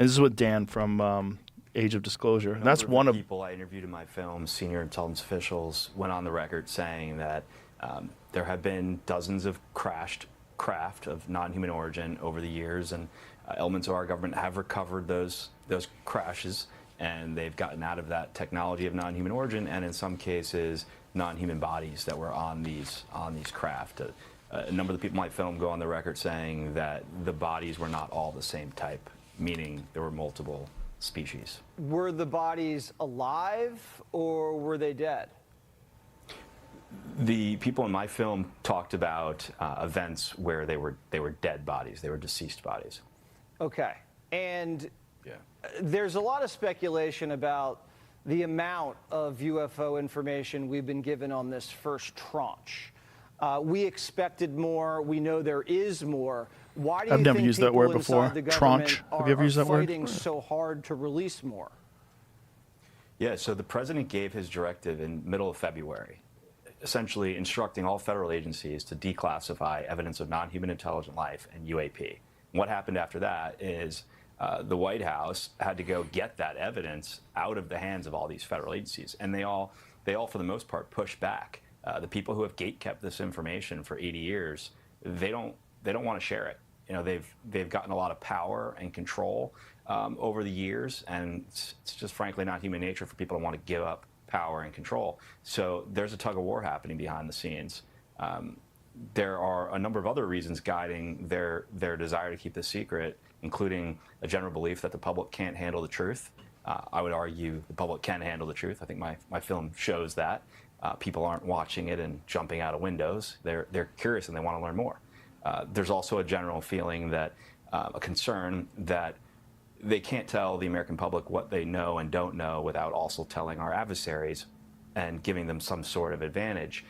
And this is with Dan from Age of Disclosure. And that's one of the people I interviewed in my film, senior intelligence officials, went on the record saying that there have been dozens of crashed craft of non-human origin over the years, and elements of our government have recovered those crashes, and they've gotten out of that technology of non-human origin, and in some cases, non-human bodies that were on these craft. A number of the people in my film go on the record saying that the bodies were not all the same type, meaning there were multiple species. Were the bodies alive or were they dead? The people in my film talked about events where they were dead bodies, they were deceased bodies. Okay, and there's a lot of speculation about the amount of UFO information we've been given on this first tranche. We expected more. We know there is more. Why do you I've never think used that people word inside before. the government Tranche. Have you ever used that word? fighting so hard to release more? Yeah, so the president gave his directive in middle of February, essentially instructing all federal agencies to declassify evidence of non-human intelligent life and UAP. What happened after that is the White House had to go get that evidence out of the hands of all these federal agencies, and they all for the most part pushed back. The people who have gatekept this information for 80 years, they don't want to share it. You know, they've gotten a lot of power and control over the years, and it's just frankly not human nature for people to want to give up power and control. So there's a tug of war happening behind the scenes. There are a number of other reasons guiding their desire to keep this secret, including a general belief that the public can't handle the truth. I would argue the public can handle the truth. I think my film shows that. People aren't watching it and jumping out of windows. They're curious and they want to learn more. There's also a general feeling that, a concern that they can't tell the American public what they know and don't know without also telling our adversaries and giving them some sort of advantage.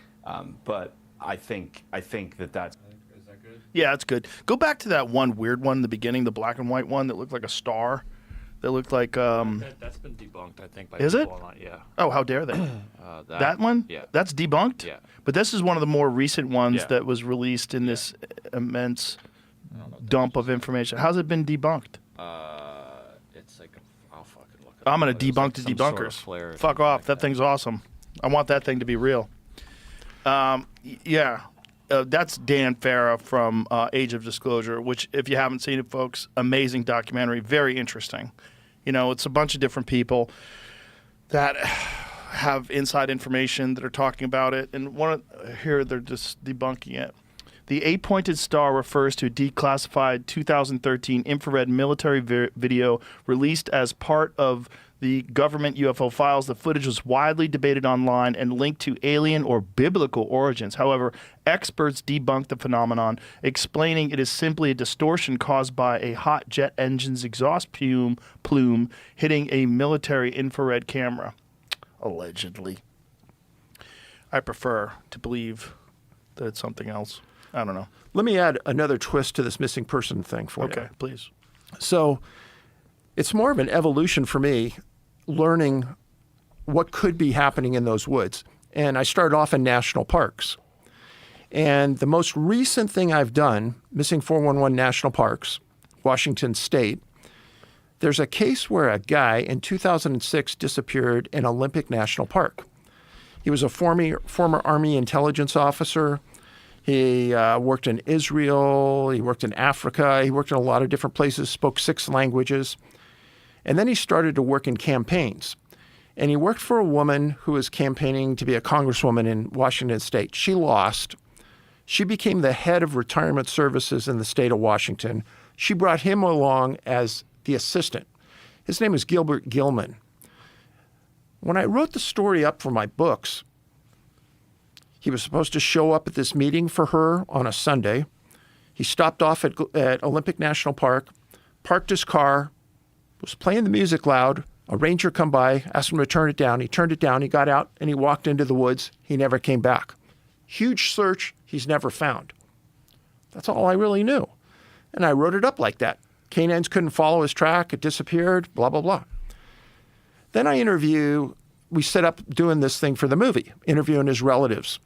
But I think that's... Is that good? Yeah, it's good. Go back to that one weird one in the beginning, the black and white one that looked like a star. That looked like... That's been debunked, I think, by is people it? online. Yeah. Oh, how dare they? That one? Yeah. That's debunked? Yeah. But this is one of the more recent ones Yeah. that was released in this immense dump of information. How's it been debunked? It's like, I'll fucking look it up. I'm going to It's debunk like the some sort of debunkers. flare or Fuck something off. like That thing's awesome. I want that thing to be real. Yeah. That's Dan Farah from Age of Disclosure, which, if you haven't seen it, folks, amazing documentary, very interesting. You know, it's a bunch of different people that have inside information that are talking about it. And here they're just debunking it. The 8-pointed star refers to a declassified 2013 infrared military video released as part of the government UFO files. The footage was widely debated online and linked to alien or biblical origins. However, experts debunked the phenomenon, explaining it is simply a distortion caused by a hot jet engine's exhaust plume hitting a military infrared camera. Allegedly. I prefer to believe that it's something else. I don't know. Let me add another twist to this missing person thing for you. Okay, please. So it's more of an evolution for me, learning what could be happening in those woods. And I started off in national parks. And the most recent thing I've done, Missing 411 National Parks, Washington State, there's a case where a guy in 2006 disappeared in Olympic National Park. He was a former Army intelligence officer. He worked in Israel. He worked in Africa. He worked in a lot of different places, spoke 6 languages. And then he started to work in campaigns. And he worked for a woman who was campaigning to be a congresswoman in Washington State. She lost. She became the head of retirement services in the state of Washington. She brought him along as the assistant. His name is Gilbert Gilman. When I wrote the story up for my books, he was supposed to show up at this meeting for her on a Sunday. He stopped off at Olympic National Park, parked his car, was playing the music loud. A ranger come by, asked him to turn it down. He turned it down. He got out and he walked into the woods. He never came back. Huge search. He's never found. That's all I really knew. And I wrote it up like that. Canines couldn't follow his track. It disappeared, blah, blah, blah. Then we set up doing this thing for the movie, interviewing his relatives.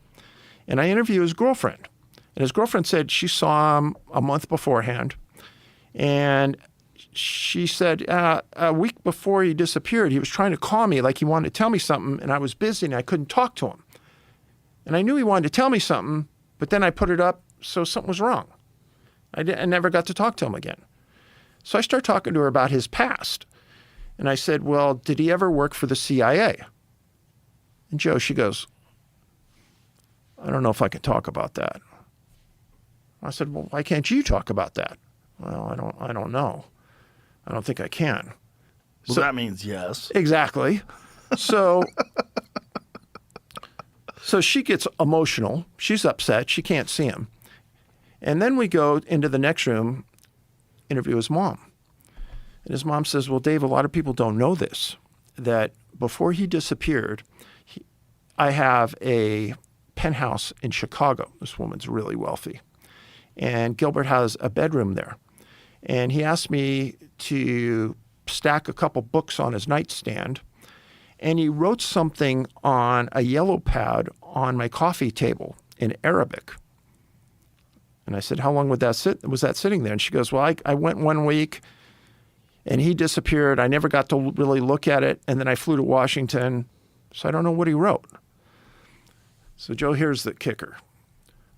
And I interviewed his girlfriend. And his girlfriend said she saw him a month beforehand. And she said, a week before he disappeared, he was trying to call me like he wanted to tell me something, and I was busy and I couldn't talk to him. And I knew he wanted to tell me something, but then I put it up, so something was wrong. I never got to talk to him again. So I started talking to her about his past. And I said, well, did he ever work for the CIA? And Joe, she goes, I don't know if I can talk about that. I said, well, why can't you talk about that? Well, I don't know. I don't think I can. Well, that means yes. Exactly. So she gets emotional. She's upset. She can't see him. And then we go into the next room, interview his mom. And his mom says, well, Dave, a lot of people don't know this, that before he disappeared, I have a penthouse in Chicago. This woman's really wealthy. And Gilbert has a bedroom there. And he asked me to stack a couple books on his nightstand. And he wrote something on a yellow pad on my coffee table in Arabic. And I said, how long was that sitting there? And she goes, well, I went 1 week and he disappeared. I never got to really look at it. And then I flew to Washington. So I don't know what he wrote. So Joe, here's the kicker.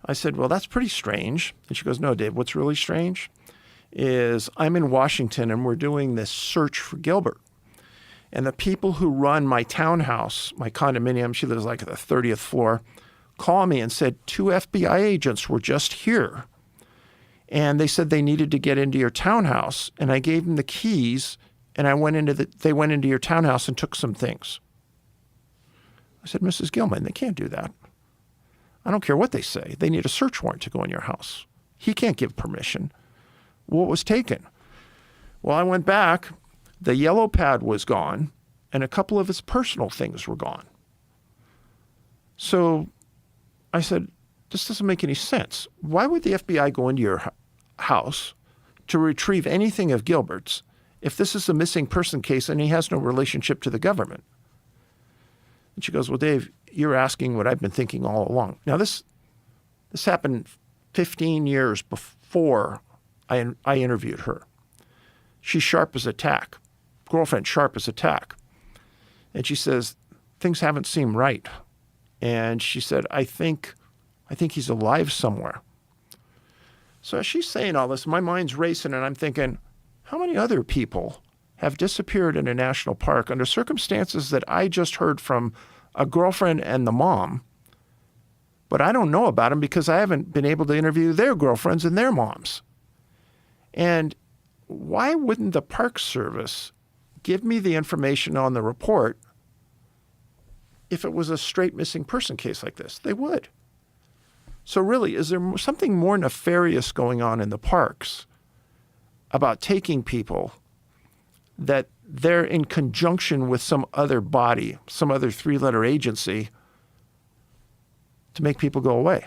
I said, well, that's pretty strange. And she goes, no, Dave, what's really strange is I'm in Washington and we're doing this search for Gilbert. And the people who run my townhouse, my condominium, she lives like at the 30th floor, called me and said 2 FBI agents were just here. And they said they needed to get into your townhouse. And I gave them the keys and they went into your townhouse and took some things. I said, Mrs. Gilman, they can't do that. I don't care what they say. They need a search warrant to go in your house. He can't give permission. What was taken? Well, I went back. The yellow pad was gone, and a couple of his personal things were gone. So I said, this doesn't make any sense. Why would the FBI go into your house to retrieve anything of Gilbert's if this is a missing person case and he has no relationship to the government? And she goes, well, Dave, you're asking what I've been thinking all along. Now, this happened 15 years before I interviewed her. She's sharp as a tack. Girlfriend, sharp as a tack. And she says, things haven't seemed right. And she said, I think he's alive somewhere. So as she's saying all this, my mind's racing and I'm thinking, how many other people have disappeared in a national park under circumstances that I just heard from a girlfriend and the mom, but I don't know about them because I haven't been able to interview their girlfriends and their moms. And why wouldn't the Park Service give me the information on the report if it was a straight missing person case like this? They would. So really, is there something more nefarious going on in the parks about taking people that they're in conjunction with some other body, some other 3-letter agency to make people go away?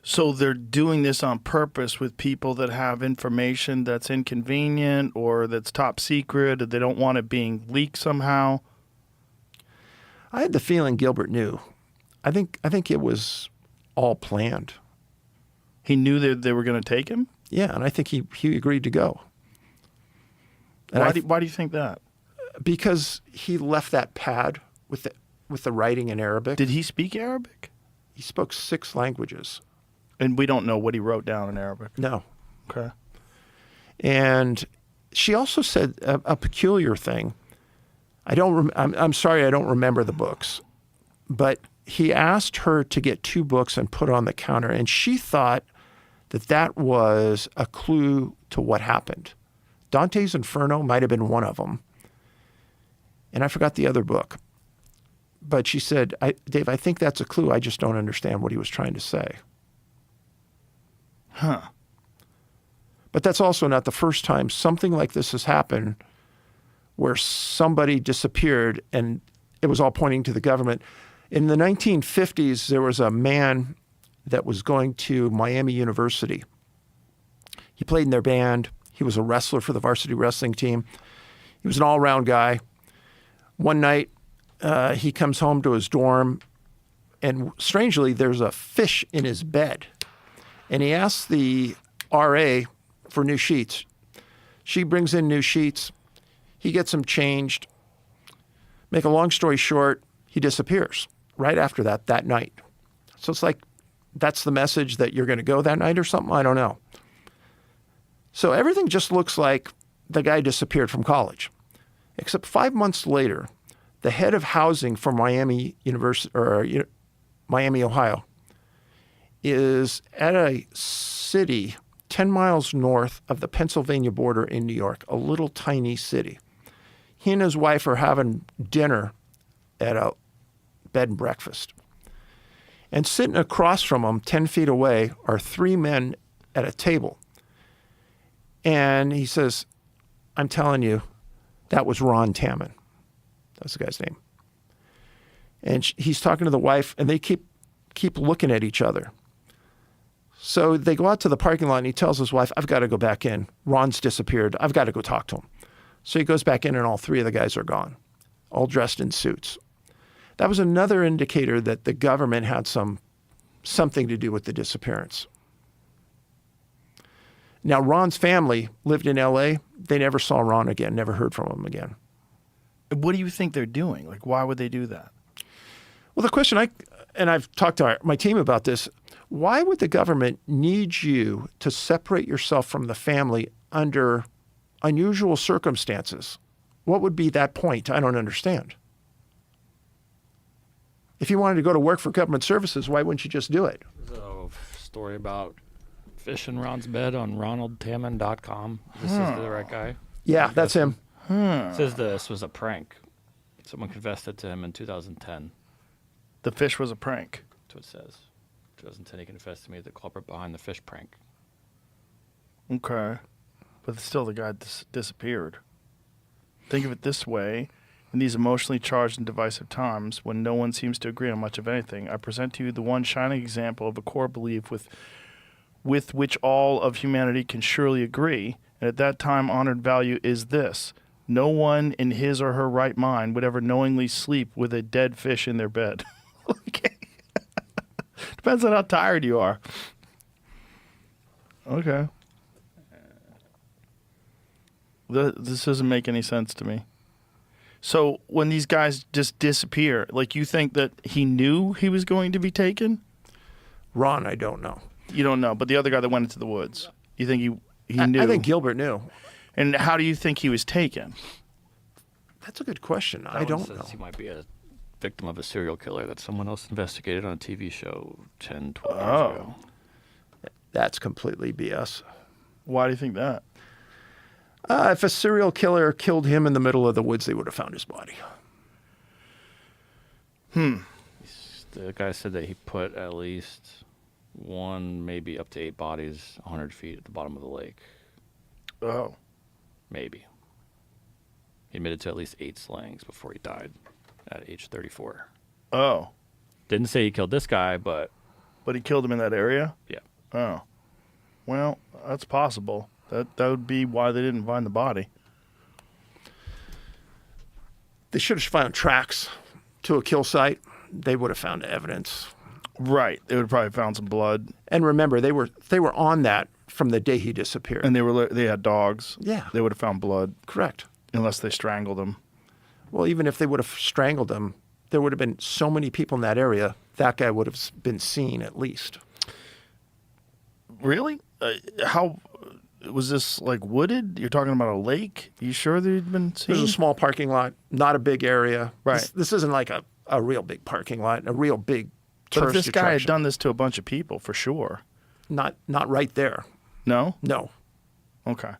So they're doing this on purpose with people that have information that's inconvenient or that's top secret, or they don't want it being leaked somehow? I had the feeling Gilbert knew. I think it was all planned. He knew that they were going to take him? Yeah, and I think he agreed to go. And Why do you think that? Because he left that pad with the writing in Arabic. Did he speak Arabic? He spoke 6 languages. And we don't know what he wrote down in Arabic. No. Okay. And she also said a peculiar thing. I'm sorry, I don't remember the books, but he asked her to get 2 books and put on the counter, and she thought that was a clue to what happened. Dante's Inferno might have been one of them, and I forgot the other book. But she said, Dave, I think that's a clue. I just don't understand what he was trying to say. Huh. But that's also not the first time something like this has happened where somebody disappeared and it was all pointing to the government. In the 1950s, there was a man that was going to Miami University. He played in their band. He was a wrestler for the varsity wrestling team. He was an all-around guy. One night, he comes home to his dorm, and strangely, there's a fish in his bed. And he asks the RA for new sheets. She brings in new sheets. He gets them changed. Make a long story short, he disappears right after that night. So it's like, that's the message that you're going to go that night or something? I don't know. So everything just looks like the guy disappeared from college. Except 5 months later, the head of housing for Miami University, or Miami, Ohio, is at a city 10 miles north of the Pennsylvania border in New York, a little tiny city. He and his wife are having dinner at a bed and breakfast. And sitting across from him, 10 feet away, are 3 men at a table. And he says, I'm telling you, that was Ron Tamman. That's the guy's name. And he's talking to the wife, and they keep looking at each other. So they go out to the parking lot, and he tells his wife, I've got to go back in. Ron's disappeared. I've got to go talk to him. So he goes back in, and all 3 of the guys are gone, all dressed in suits. That was another indicator that the government had something to do with the disappearance. Now, Ron's family lived in L.A. They never saw Ron again, never heard from him again. What do you think they're doing? Like, why would they do that? Well, the question I've talked to my team about this, why would the government need you to separate yourself from the family under unusual circumstances? What would be that point? I don't understand. If you wanted to go to work for government services, why wouldn't you just do it? There's a story about fish in Ron's bed on ronaldtamman.com. This is the right guy. Yeah, that's him. It says this was a prank. Someone confessed it to him in 2010. The fish was a prank. That's what it says. 2010, he confessed to me the culprit behind the fish prank. Okay. But still, the guy disappeared. Think of it this way. In these emotionally charged and divisive times, when no one seems to agree on much of anything, I present to you the one shining example of a core belief with which all of humanity can surely agree, and at that time honored value is this: no one in his or her right mind would ever knowingly sleep with a dead fish in their bed. Okay. Depends on how tired you are. Okay. This doesn't make any sense to me. So when these guys just disappear, like, you think that he knew he was going to be taken? Ron, I don't know. You don't know, but the other guy that went into the woods, you think he knew? I think Gilbert knew. And how do you think he was taken? That's a good question. That I one don't says know. He might be a victim of a serial killer that someone else investigated on a TV show 10, 12 years ago. That's completely BS. Why do you think that? If a serial killer killed him in the middle of the woods, they would have found his body. The guy said that he put at least 1, maybe up to 8 bodies 100 feet at the bottom of the lake. Oh. Maybe. He admitted to at least 8 slayings before he died at age 34. Oh. Didn't say he killed this guy, but But he killed him in that area? yeah. Oh. Well, that's possible. That would be why they didn't find the body. They should have found tracks to a kill site. They would have found evidence. Right. They would have probably found some blood. And remember, they were on that from the day he disappeared. And they had dogs. Yeah. They would have found blood. Correct. Unless they strangled him. Well, even if they would have strangled him, there would have been so many people in that area, that guy would have been seen at least. Really? How was this, like, wooded? You're talking about a lake? You sure they'd been seen? There's a small parking lot, not a big area. Right. This isn't like a real big parking lot, a real big But tourist if this guy had attraction. done this to a bunch of people, for sure. Not right there. No? No. Okay.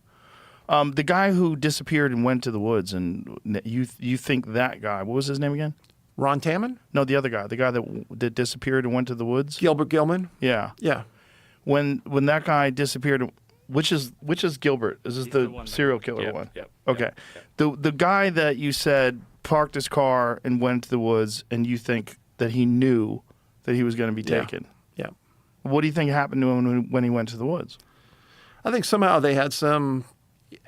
The guy who disappeared and went to the woods, and you think that guy, what was his name again? Ron Tamman? No, the other guy. The guy that disappeared and went to the woods? Gilbert Gilman? Yeah. Yeah. When that guy disappeared, which is Gilbert? Is this He's the the one that- serial killer Yep, one? yep, Okay. yep. The guy that you said parked his car and went to the woods, and you think that he knew that he was going to be Yeah. taken. Yeah. What do you think happened to him when he went to the woods? I think somehow they had some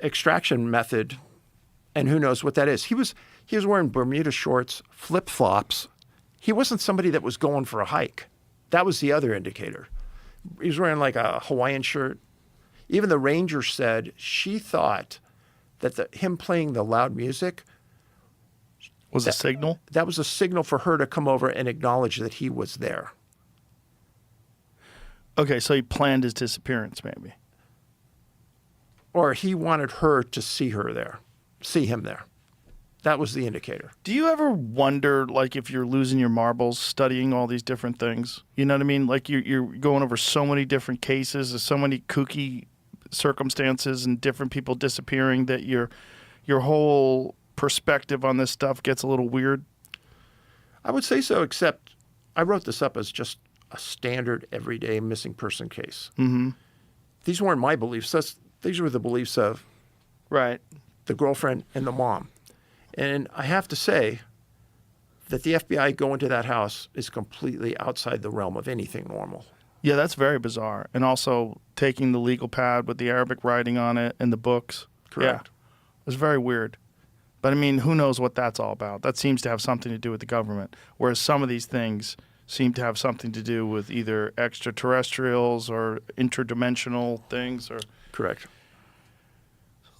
extraction method, and who knows what that is. He was wearing Bermuda shorts, flip-flops. He wasn't somebody that was going for a hike. That was the other indicator. He was wearing like a Hawaiian shirt. Even the ranger said she thought that him playing the loud music, Was a signal? that was a signal for her to come over and acknowledge that he was there. Okay, so he planned his disappearance, maybe. Or he wanted her to see him there. That was the indicator. Do you ever wonder, like, if you're losing your marbles studying all these different things? You know what I mean? Like, you're going over so many different cases, there's so many kooky circumstances and different people disappearing that your whole perspective on this stuff gets a little weird. I would say so, except I wrote this up as just a standard everyday missing person case. Mm-hmm. These weren't my beliefs. These were the beliefs of Right. the girlfriend and the mom. And I have to say that the FBI going to that house is completely outside the realm of anything normal. Yeah, that's very bizarre. And also taking the legal pad with the Arabic writing on it and the books. Correct. Yeah, it was very weird. But I mean, who knows what that's all about? That seems to have something to do with the government. Whereas some of these things seem to have something to do with either extraterrestrials or interdimensional things. Or Correct.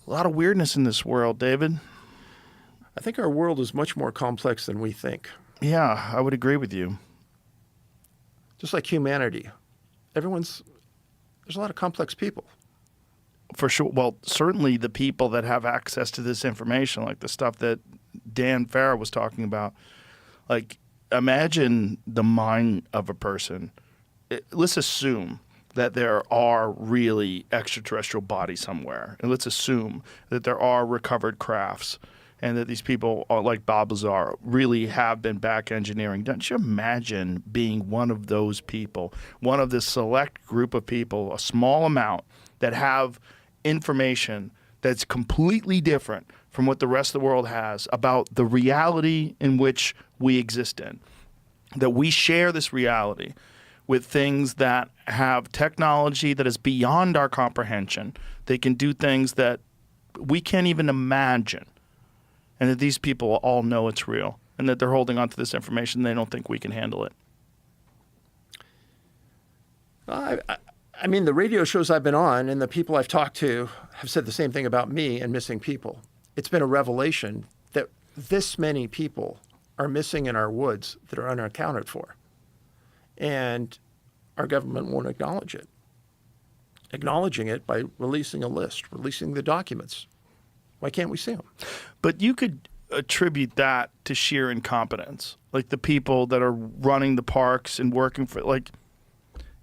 a lot of weirdness in this world, David. I think our world is much more complex than we think. Yeah, I would agree with you. Just like humanity. There's a lot of complex people. For sure. Well, certainly the people that have access to this information, like the stuff that Dan Farah was talking about, like, imagine the mind of a person. Let's assume that there are really extraterrestrial bodies somewhere. And let's assume that there are recovered crafts and that these people, like Bob Lazar, really have been back engineering. Don't you imagine being one of those people, one of this select group of people, a small amount, that have information that's completely different from what the rest of the world has about the reality in which we exist in, that we share this reality with things that have technology that is beyond our comprehension. They can do things that we can't even imagine, and that these people all know it's real, and that they're holding on to this information. They don't think we can handle it. I mean, the radio shows I've been on and the people I've talked to have said the same thing about me and missing people. It's been a revelation that this many people are missing in our woods that are unaccounted for. And our government won't acknowledge it. Acknowledging it by releasing a list, releasing the documents. Why can't we see them? But you could attribute that to sheer incompetence. Like the people that are running the parks and working for, like,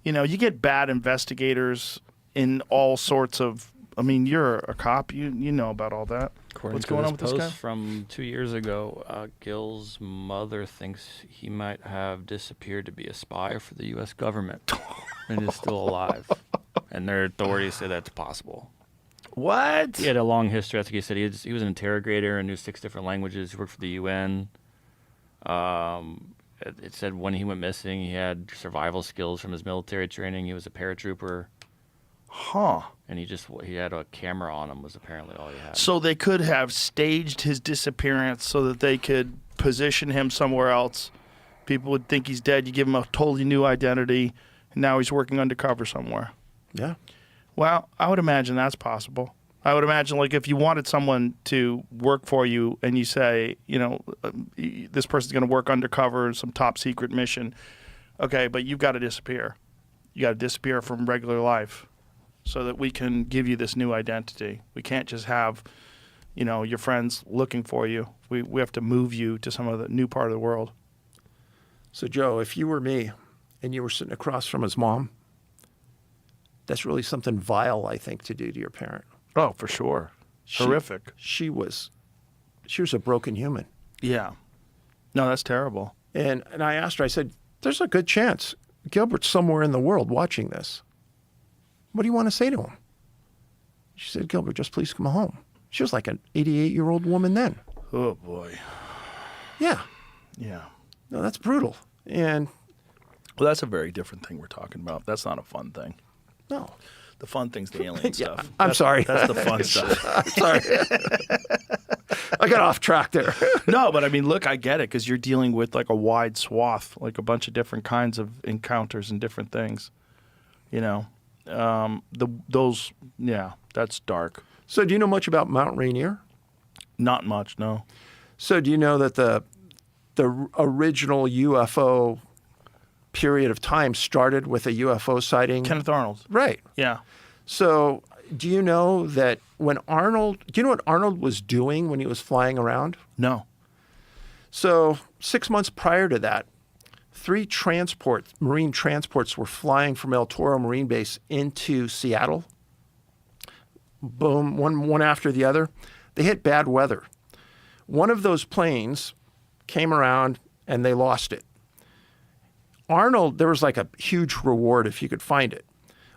you know, you get bad investigators in all sorts of, I mean, you're a cop, you know about all that. According What's to going this on with this post guy? from 2 years ago, Gil's mother thinks he might have disappeared to be a spy for the U.S. government and is still alive. And their authorities say that's possible. What? He had a long history. I think he said he was an interrogator and knew 6 different languages. He worked for the UN. It said when he went missing, he had survival skills from his military training. He was a paratrooper. Huh. And he had a camera on him was apparently all he had. So they could have staged his disappearance so that they could position him somewhere else. People would think he's dead. You give him a totally new identity, and now he's working undercover somewhere. Yeah. Well, I would imagine that's possible. I would imagine, like, if you wanted someone to work for you and you say, you know, this person's going to work undercover in some top secret mission, okay, but you've got to disappear. You got to disappear from regular life so that we can give you this new identity. We can't just have, you know, your friends looking for you. We have to move you to some of the new part of the world. So, Joe, if you were me and you were sitting across from his mom, that's really something vile, I think, to do to your parent. Oh, for sure. Horrific. She was a broken human. Yeah. No, that's terrible. And I asked her, I said, there's a good chance Gilbert's somewhere in the world watching this. What do you want to say to him? She said, Gilbert, just please come home. She was like an 88-year-old woman then. Oh, boy. Yeah. Yeah. No, that's brutal. And Well, that's a very different thing we're talking about. That's not a fun thing. no. The fun thing's the alien Yeah, stuff. I'm sorry. That's the fun stuff. I'm sorry. I got off track there. No, but I mean, look, I get it because you're dealing with like a wide swath, like a bunch of different kinds of encounters and different things. You know, that's dark. So do you know much about Mount Rainier? Not much, no. So do you know that the original UFO period of time started with a UFO sighting? Kenneth Arnold. Right. Yeah. So do you know that do you know what Arnold was doing when he was flying around? No. So 6 months prior to that, 3 marine transports were flying from El Toro Marine Base into Seattle. Boom, one after the other. They hit bad weather. One of those planes came around and they lost it. Arnold, there was like a huge reward if you could find it.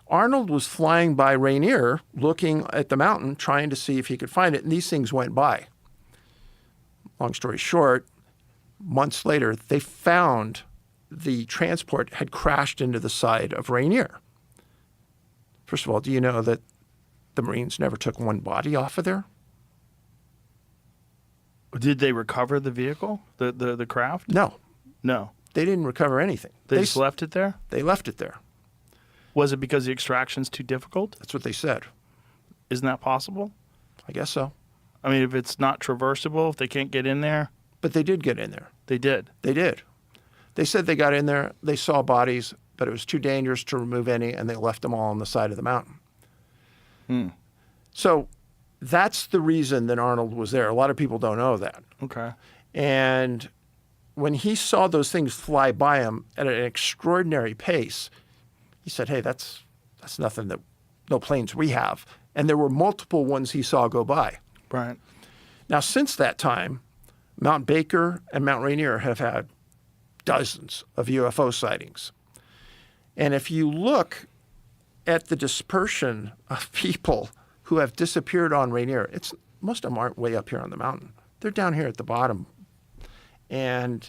Arnold was flying by Rainier, looking at the mountain, trying to see if he could find it, and these things went by. Long story short, months later, they found the transport had crashed into the side of Rainier. First of all, do you know that the Marines never took one body off of there? Did they recover the vehicle, the craft? No, No. they didn't recover anything. They just left it there? They left it there. Was it because the extraction's too difficult? That's what they said. Isn't that possible? I guess so. I mean, if it's not traversable, if they can't get in there, But they did get in there. they did. They did. They said they got in there, they saw bodies, but it was too dangerous to remove any, and they left them all on the side of the mountain. So that's the reason that Arnold was there. A lot of people don't know that. Okay. And when he saw those things fly by him at an extraordinary pace, he said, hey, that's nothing that, no planes we have. And there were multiple ones he saw go by. Right. Now, since that time, Mount Baker and Mount Rainier have had dozens of UFO sightings. And if you look at the dispersion of people who have disappeared on Rainier, most of them aren't way up here on the mountain. They're down here at the bottom. And